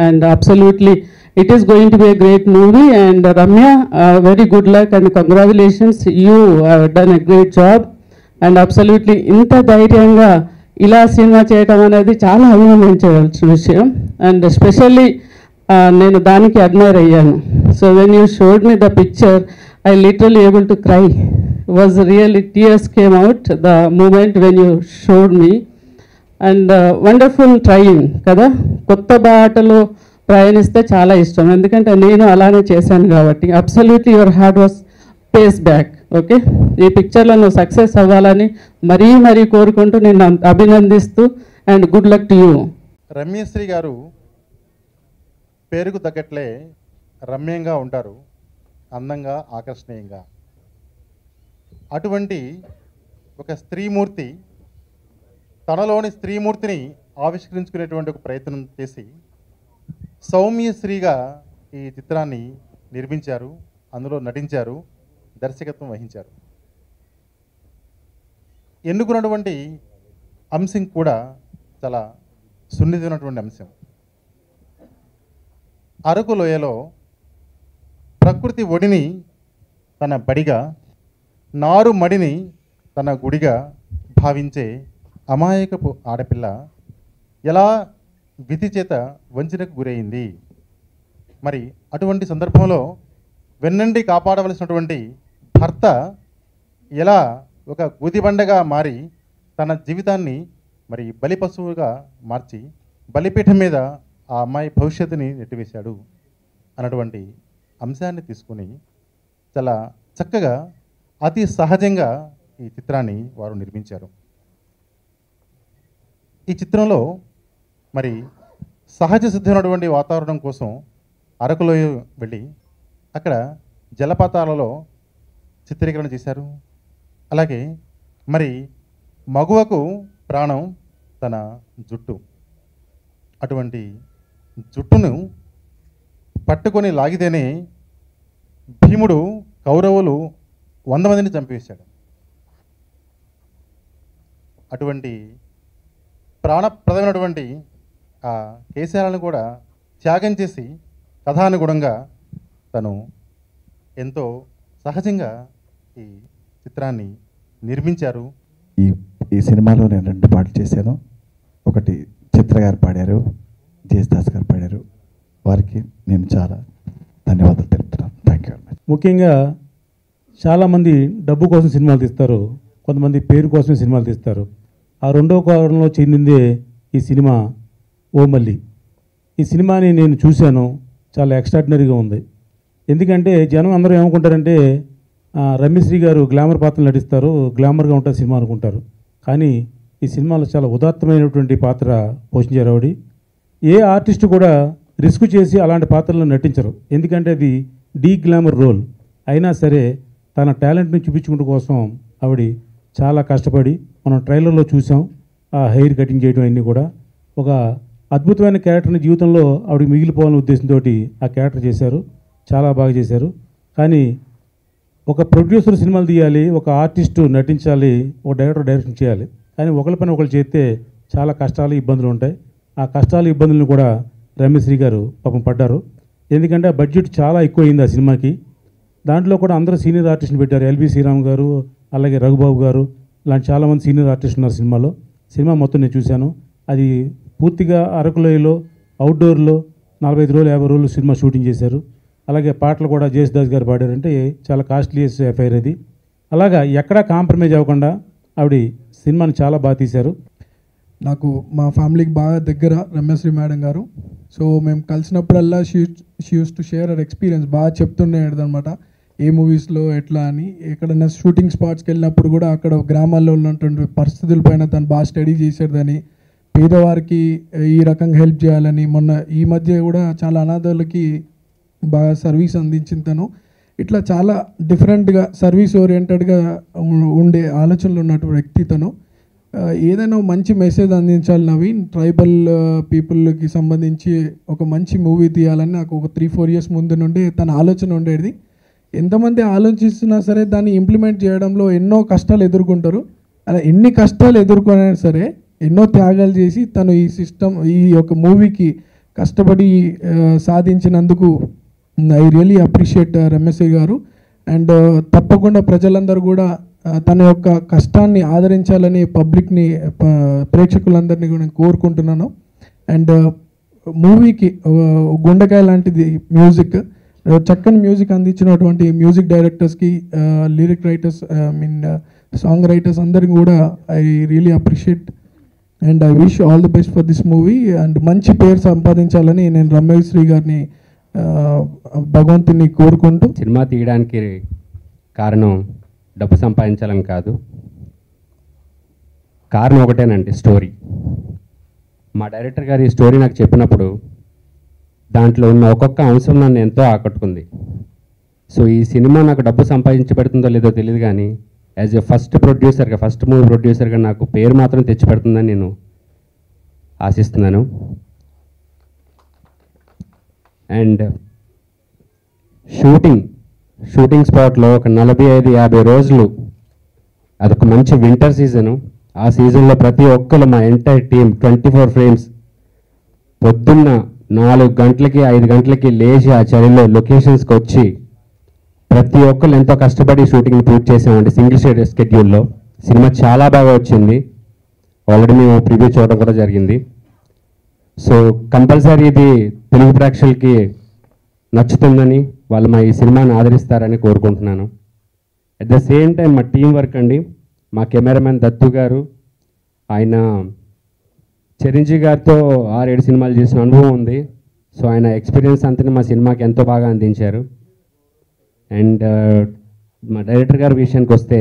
and absolutely it is going to be a great movie. And Ramya, very good luck and congratulations. You have done a great job. And absolutely ఇంత ధైర్యంగా ఇలా cinema చేయడం అనేది చాలా అభినందించవలసిన విషయం. And especially నేను దానికి admire అయ్యాను. So when you showed me the picture I literally able to cry. Was really tears came out the moment when you showed me. And wonderful trying కదా, కొత్త బాటలో ప్రయాణిస్తే చాలా ఇష్టం, ఎందుకంటే నేను అలానే చేశాను కాబట్టి. Absolutely your hard was pace back. Okay, ఈ పిక్చర్లో నువ్వు సక్సెస్ అవ్వాలని మరీ కోరుకుంటూ నేను అభినందిస్తూ and good luck to you. Ramyasri garu పేరుకు తగ్గట్లే రమ్యంగా ఉంటారు, అందంగా, ఆకర్షణీయంగా. అటువంటి ఒక స్త్రీమూర్తి తనలోని స్త్రీమూర్తిని ఆవిష్కరించుకునేటువంటి ఒక ప్రయత్నం చేసి సౌమ్యశ్రీగా ఈ చిత్రాన్ని నిర్మించారు, అందులో నటించారు, దర్శకత్వం వహించారు. ఎన్నుకున్నటువంటి అంశం కూడా చాలా సున్నితమైనటువంటి అంశం. అరకు లోయలో ప్రకృతి ఒడిని తన బడిగా, నారు మడిని తన గుడిగా భావించే అమాయకపు ఆడపిల్ల ఎలా విధి చేత వంచనకు గురైంది. మరి అటువంటి సందర్భంలో వెన్నండి కాపాడవలసినటువంటి భర్త ఎలా ఒక గుదిబండగా మారి తన జీవితాన్ని మరి బలి పశువుగా మార్చి బలిపీఠం మీద ఆ అమ్మాయి భవిష్యత్తుని నెట్టివేశాడు అన్నటువంటి అంశాన్ని తీసుకుని చాలా చక్కగా, అతి సహజంగా ఈ చిత్రాన్ని వారు నిర్మించారు. ఈ చిత్రంలో మరి సహజ సిద్ధమైనటువంటి వాతావరణం కోసం అరకులో వెళ్ళి అక్కడ జలపాతాలలో చిత్రీకరణ చేశారు. అలాగే మరి మగువకు ప్రాణం తన జుట్టు. అటువంటి జుట్టును పట్టుకొని లాగితేనే భీముడు కౌరవులు 100 మందిని చంపివేశాడు. అటువంటి ప్రాణప్రదమైనటువంటి ఆ కేశాలను కూడా త్యాగం చేసి కథానుగుణంగా తను ఎంతో సహజంగా ఈ చిత్రాన్ని నిర్మించారు. ఈ సినిమాలో నేను 2 పాటలు చేశాను. ఒకటి చిత్ర గారు పాడారు, జేస్దాస్ గారు పాడారు. వారికి నేను చాలా ధన్యవాదాలు తెలుపుతున్నాను. Thank you very much. ముఖ్యంగా చాలామంది డబ్బు కోసం సినిమాలు తీస్తారు, కొంతమంది పేరు కోసమే సినిమాలు తీస్తారు. ఆ రెండవ కారణంలో చెందిందే ఈ సినిమా ఓ మల్లి. ఈ సినిమాని నేను చూశాను, చాలా ఎక్స్ట్రాడినరీగా ఉంది. ఎందుకంటే జనం అందరూ ఏమనుకుంటారంటే రమ్యశ్రీ గారు గ్లామర్ పాత్రలు నటిస్తారు, గ్లామర్గా ఉంటుంది సినిమా అనుకుంటారు. కానీ ఈ సినిమాలో చాలా ఉదాత్తమైనటువంటి పాత్ర పోషించారు ఆవిడ. ఏ ఆర్టిస్టు కూడా రిస్క్ చేసి అలాంటి పాత్రలను నటించరు, ఎందుకంటే అది డీ గ్లామర్ రోల్. అయినా సరే తన టాలెంట్ని చూపించుకుంటూ కోసం ఆవిడ చాలా కష్టపడి, మనం ట్రైలర్లో చూసాం ఆ హెయిర్ కటింగ్ చేయడం అన్నీ కూడా, ఒక అద్భుతమైన క్యారెక్టర్ని జీవితంలో ఆవిడకి మిగిలిపోవాలనే ఉద్దేశంతో ఆ క్యారెక్టర్ చేశారు, చాలా బాగా చేశారు. కానీ ఒక ప్రొడ్యూసర్ సినిమాలు తీయాలి, ఒక ఆర్టిస్టు నటించాలి, ఒక డైరెక్టర్ డైరెక్షన్ చేయాలి. కానీ ఒకరి పని ఒకరు చేస్తే చాలా కష్టాలు, ఇబ్బందులు ఉంటాయి. ఆ కష్టాలు, ఇబ్బందులను కూడా రమ్యశ్రీ గారు పాపం పడ్డారు. ఎందుకంటే ఆ బడ్జెట్ చాలా ఎక్కువైంది ఆ సినిమాకి. దాంట్లో కూడా అందరూ సీనియర్ ఆర్టిస్ట్ని పెట్టారు. ఎల్బి శ్రీరామ్ గారు, అలాగే రఘుబాబు గారు, ఇలాంటి చాలామంది సీనియర్ ఆర్టిస్టులు ఉన్నారు సినిమాలో. సినిమా మొత్తం నేను చూశాను. అది పూర్తిగా అరకులోయలో అవుట్డోర్లో 45 రోజులు 50 రోజులు సినిమా షూటింగ్ చేశారు. అలాగే పాటలు కూడా జేస్దాస్ గారు పాడారంటే చాలా కాస్ట్లీయెస్ట్ ఎఫైర్ అది. అలాగా ఎక్కడా కాంప్రమైజ్ అవ్వకుండా ఆవిడ సినిమాని చాలా బాగా తీశారు. నాకు మా ఫ్యామిలీకి బాగా దగ్గర రమ్యశ్రీ మేడం గారు. సో మేము కలిసినప్పుడల్లా she use to share our experience. బాగా చెప్తుండేది అనమాట ఏ మూవీస్లో ఎట్లా అని. ఎక్కడైనా షూటింగ్ స్పాట్స్కి వెళ్ళినప్పుడు కూడా అక్కడ గ్రామాల్లో ఉన్నటువంటి పరిస్థితులపైన తను బాగా స్టడీ చేసేదని, పేదవారికి ఈ రకంగా హెల్ప్ చేయాలని. మొన్న ఈ మధ్య కూడా చాలా అనాథాలకి బాగా సర్వీస్ అందించిన తను. ఇట్లా చాలా డిఫరెంట్గా సర్వీస్ ఓరియంటెడ్గా ఉండే ఆలోచనలు ఉన్నటువంటి వ్యక్తి తను. ఏదైనా మంచి మెసేజ్ అందించాలి నవీన్, ట్రైబల్ పీపుల్కి సంబంధించి ఒక మంచి మూవీ తీయాలని నాకు ఒక 3-4 ఇయర్స్ ముందు నుండి తన ఆలోచన ఉండేది. ఎంతమంది ఆలోచిస్తున్నా సరే దాన్ని ఇంప్లిమెంట్ చేయడంలో ఎన్నో కష్టాలు ఎదుర్కొంటారు. అలా ఎన్ని కష్టాలు ఎదుర్కొన్నా సరే ఎన్నో త్యాగాలు చేసి తను ఈ యొక్క మూవీకి కష్టపడి సాధించినందుకు ఐ రియలీ అప్రిషియేట్ రమేశ్వరి గారు. అండ్ తప్పకుండా ప్రజలందరూ కూడా తన యొక్క కష్టాన్ని ఆదరించాలని పబ్లిక్ని ప్రేక్షకులందరినీ కూడా నేను కోరుకుంటున్నాను. అండ్ మూవీకి గుండెకాయ లాంటిది మ్యూజిక్, చక్కని మ్యూజిక్ అందించినటువంటి మ్యూజిక్ డైరెక్టర్స్కి, లిరిక్ రైటర్స్, సాంగ్ రైటర్స్ అందరికీ కూడా I really appreciate and I wish all the best for this movie. And మంచి పేరు సంపాదించాలని నేను రమేశ్వరి గారిని భగవంతుని కోరుకుంటూ, సినిమా తీయడానికి కారణం డబ్బు సంపాదించాలని కాదు, కారణం ఒకటేనండి, స్టోరీ. మా డైరెక్టర్ గారు ఈ స్టోరీ నాకు చెప్పినప్పుడు దాంట్లో ఉన్న ఒక్కొక్క అంశం నన్ను ఎంతో ఆకట్టుకుంది. సో ఈ సినిమా నాకు డబ్బు సంపాదించబడుతుందో లేదో తెలియదు, కానీ యాజ్ ఎ ఫస్ట్ మూవీ ప్రొడ్యూసర్గా నాకు పేరు మాత్రం తెచ్చిపెడుతుందని నేను ఆశిస్తున్నాను. అండ్ షూటింగ్ స్పాట్లో ఒక 45-50 రోజులు, అదొక మంచి వింటర్ సీజను. ఆ సీజన్లో ప్రతి ఒక్కరు మా ఎంటైర్ టీమ్ 24 ఫ్రేమ్స్ పొద్దున్న 4 గంటలకి 5 గంటలకి లేచి ఆ చలిలో లొకేషన్స్కి వచ్చి ప్రతి ఒక్కరు ఎంతో కష్టపడి షూటింగ్ని పూర్తి చేసామండి సింగిల్ షెడ్యూల్లో. సినిమా చాలా బాగా వచ్చింది. ఆల్రెడీ మేము ప్రివ్యూ చూడడం కూడా జరిగింది. సో కంపల్సరీ ఇది తెలుగు ప్రేక్షకులకి నచ్చుతుందని, వాళ్ళు మా ఈ సినిమాని ఆదరిస్తారని కోరుకుంటున్నాను. అట్ ద సేమ్ టైం మా టీం వర్క్ అండి, మా కెమెరామెన్ దత్తు గారు, ఆయన చిరంజీవి గారితో 6-7 సినిమాలు చేసిన అనుభవం ఉంది. సో ఆయన ఎక్స్పీరియన్స్ అంతని మా సినిమాకి ఎంతో బాగా అందించారు. అండ్ మా డైరెక్టర్ గారి విషయానికి వస్తే,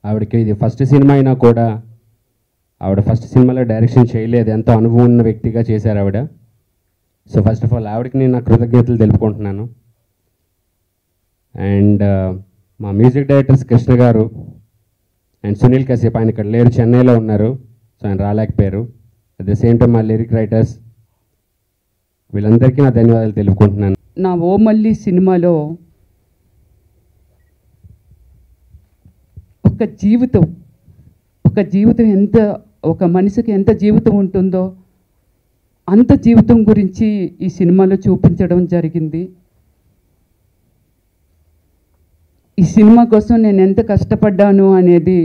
ఆవిడకి ఇది ఫస్ట్ సినిమా అయినా కూడా ఆవిడ ఫస్ట్ సినిమాలో డైరెక్షన్ చేయలేదు, ఎంతో అనుభవం ఉన్న వ్యక్తిగా చేశారు ఆవిడ. సో ఫస్ట్ ఆఫ్ ఆల్ ఆవిడకి నేను నా కృతజ్ఞతలు తెలుపుకుంటున్నాను. అండ్ మా మ్యూజిక్ డైరెక్టర్స్ కృష్ణ గారు అండ్ సునీల్ కశ్యప్, ఆయన ఇక్కడ లేరు, చెన్నైలో ఉన్నారు, సో ఆయన రాలేకపోయారు. అట్ ద సేమ్ టైం మా లిరిక్ రైటర్స్, వీళ్ళందరికీ నా ధన్యవాదాలు తెలుపుకుంటున్నాను. నా ఓ మళ్ళీ సినిమాలో ఒక జీవితం ఎంత, ఒక మనిషికి ఎంత జీవితం ఉంటుందో అంత జీవితం గురించి ఈ సినిమాలో చూపించడం జరిగింది. ఈ సినిమా కోసం నేను ఎంత కష్టపడ్డాను అనేది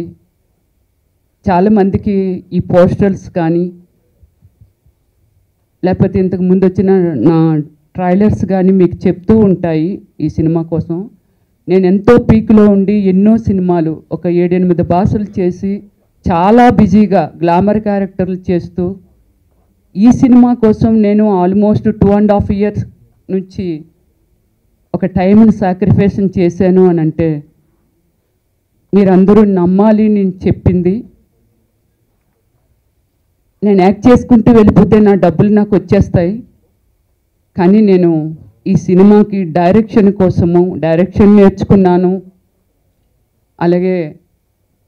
చాలామందికి ఈ పోస్టర్స్ కానీ లేకపోతే ఇంతకు ముందు వచ్చిన నా ట్రైలర్స్ కానీ మీకు చెప్తూ ఉంటాయి. ఈ సినిమా కోసం నేను ఎంతో పీక్లో ఉండి ఎన్నో సినిమాలు, ఒక 7-8 భాషలు చేసి చాలా బిజీగా గ్లామర్ క్యారెక్టర్లు చేస్తూ ఈ సినిమా కోసం నేను ఆల్మోస్ట్ 2.5 years నుంచి ఒక టైంని సాక్రిఫైస్ చేశాను అని అంటే మీరందరూ నమ్మాలి. నేను చెప్పింది, నేను యాక్ట్ చేసుకుంటూ వెళ్ళిపోతే నా డబ్బులు నాకు వచ్చేస్తాయి, కానీ నేను ఈ సినిమాకి డైరెక్షన్ కోసము డైరెక్షన్ నేర్చుకున్నాను. అలాగే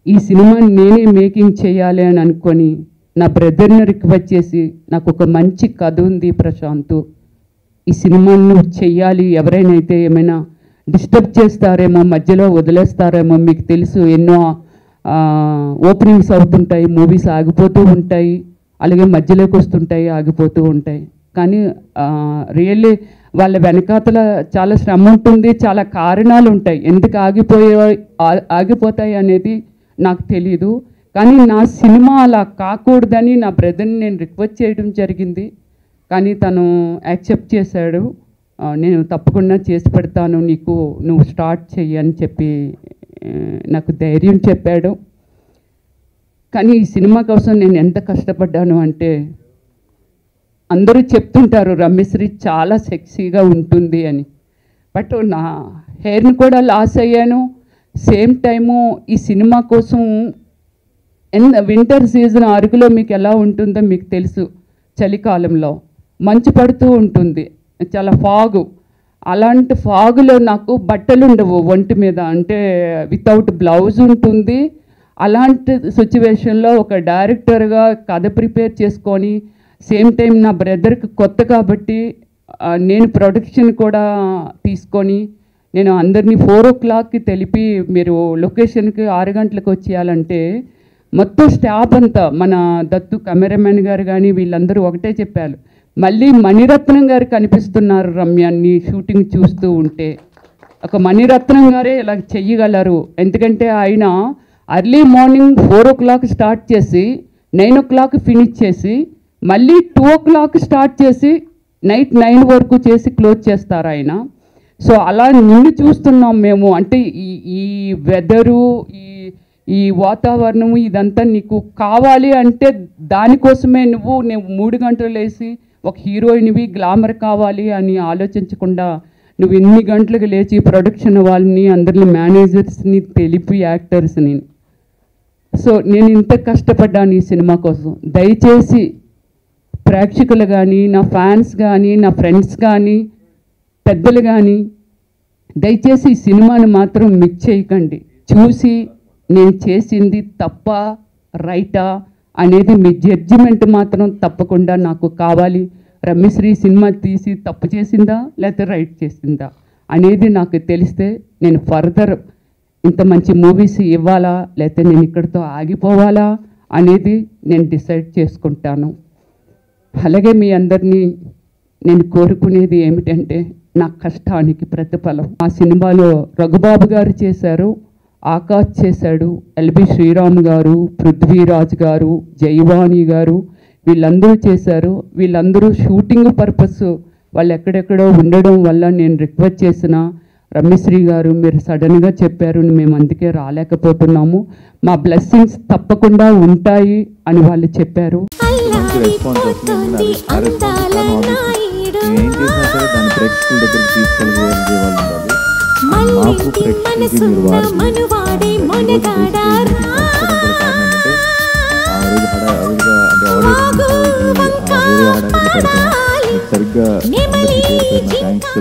ఈ సినిమాని నేనే మేకింగ్ చేయాలి అని అనుకొని నా బ్రదర్ని రిక్వెస్ట్ చేసి, నాకు ఒక మంచి కథ ఉంది ప్రశాంత్, ఈ సినిమాను నువ్వు చెయ్యాలి, ఎవరైనా అయితే ఏమైనా డిస్టర్బ్ చేస్తారేమో, మధ్యలో వదిలేస్తారేమో, మీకు తెలుసు ఎన్నో ఓపెనింగ్స్ అవుతుంటాయి, మూవీస్ ఆగిపోతూ ఉంటాయి, అలాగే మధ్యలోకి వస్తుంటాయి, ఆగిపోతూ ఉంటాయి. కానీ రియల్లీ వాళ్ళ వెనకాతల చాలా శ్రమ ఉంటుంది, చాలా కారణాలు ఉంటాయి ఎందుకు ఆగిపోతాయి అనేది నాకు తెలీదు. కానీ నా సినిమా అలా కాకూడదని నా బ్రదర్ని నేను రిక్వెస్ట్ చేయడం జరిగింది, కానీ తను యాక్సెప్ట్ చేశాడు. నేను తప్పకుండా చేసి పెడతాను, నువ్వు స్టార్ట్ చెయ్యి అని చెప్పి నాకు ధైర్యం చెప్పాడు. కానీ ఈ సినిమా కోసం నేను ఎంత కష్టపడ్డాను అంటే, అందరూ చెప్తుంటారు రమ్యశ్రీ చాలా సెక్సీగా ఉంటుంది అని, బట్ నా హెయిర్ని కూడా లాస్ అయ్యాను. సేమ్ టైము ఈ సినిమా కోసం వింటర్ సీజన్ అరకులో మీకు ఎలా ఉంటుందో మీకు తెలుసు, చలికాలంలో మంచు పడుతూ ఉంటుంది, చాలా ఫాగు. అలాంటి ఫాగులో నాకు బట్టలు ఉండవు ఒంటి మీద, అంటే వితౌట్ బ్లౌజ్ ఉంటుంది. అలాంటి సిచ్యువేషన్లో ఒక డైరెక్టర్గా కథ ప్రిపేర్ చేసుకొని, సేమ్ టైం నా బ్రదర్కి కొత్త కాబట్టి నేను ప్రొడక్షన్ కూడా తీసుకొని, నేను అందరినీ 4 o'clockకి తెలిపి మీరు లొకేషన్కి 6 గంటలకు వచ్చేయాలంటే, మొత్తం స్టాఫ్ అంతా మన దత్తు కెమెరామెన్ గారు కానీ వీళ్ళందరూ ఒకటే చెప్పారు, మళ్ళీ మణిరత్నం గారు కనిపిస్తున్నారు రమ్య నీ షూటింగ్ చూస్తూ ఉంటే. ఒక మణిరత్నం గారే ఇలా చెయ్యగలరు. ఎందుకంటే ఆయన అర్లీ మార్నింగ్ 4 o'clock స్టార్ట్ చేసి 9 o'clock ఫినిష్ చేసి మళ్ళీ 2 o'clock స్టార్ట్ చేసి నైట్ 9 వరకు చేసి క్లోజ్ చేస్తారు ఆయన. సో అలా నిన్ను చూస్తున్నాం మేము. అంటే ఈ వెదరు, ఈ వాతావరణము ఇదంతా నీకు కావాలి అంటే దానికోసమే నువ్వు 3 గంటలు లేచి ఒక హీరోయిన్వి గ్లామర్ కావాలి అని ఆలోచించకుండా నువ్వు ఎన్ని గంటలకు లేచి ప్రొడక్షన్ వాళ్ళని అందరిని మేనేజర్స్ని తెలిపి యాక్టర్స్ని. సో నేను ఇంత కష్టపడ్డాను ఈ సినిమా కోసం. దయచేసి ప్రేక్షకులు కానీ, నా ఫ్యాన్స్ కానీ, నా ఫ్రెండ్స్ కానీ, పెద్దలు కానీ దయచేసి ఈ సినిమాని మాత్రం మిస్ చేయకండి. చూసి నేను చేసింది తప్ప రైటా అనేది మీ జడ్జిమెంట్ మాత్రం తప్పకుండా నాకు కావాలి. రమ్యశ్రీ సినిమా తీసి తప్పు చేసిందా లేకపోతే రైట్ చేసిందా అనేది నాకు తెలిస్తే నేను ఫర్దర్ ఇంత మంచి మూవీస్ ఇవ్వాలా లేకపోతే నేను ఇక్కడితో ఆగిపోవాలా అనేది నేను డిసైడ్ చేసుకుంటాను. అలాగే మీ అందరినీ నేను కోరుకునేది ఏమిటంటే నా కష్టానికి ప్రతిఫలం. ఆ సినిమాలో రఘుబాబు గారు చేశారు, ఆకాష్ చేశాడు, ఎల్బి శ్రీరామ్ గారు, పృథ్వీరాజ్ గారు, జైవాణి గారు వీళ్ళందరూ చేశారు. వీళ్ళందరూ షూటింగ్ పర్పస్ వాళ్ళు ఎక్కడెక్కడో ఉండడం వల్ల నేను రిక్వెస్ట్ చేసిన రమ్యశ్రీ గారు మీరు సడన్గా చెప్పారు, మేము అందుకే రాలేకపోతున్నాము, మా బ్లెస్సింగ్స్ తప్పకుండా ఉంటాయి అని వాళ్ళు చెప్పారు. ఏం చేసినా సరే దాన్ని ప్రేక్షకుల దగ్గరికి తీసుకెళ్ళగలిగే వాళ్ళు ఉండాలి. మాకు ప్రేక్షకులకి మీరు వారి కారణం ఏంటంటే ఆ రోజు హడావిడిగా అంటే ఆడియో వేరే హడావిడి పడతాం సరిగ్గా అందరికీ పేరు థ్యాంక్స్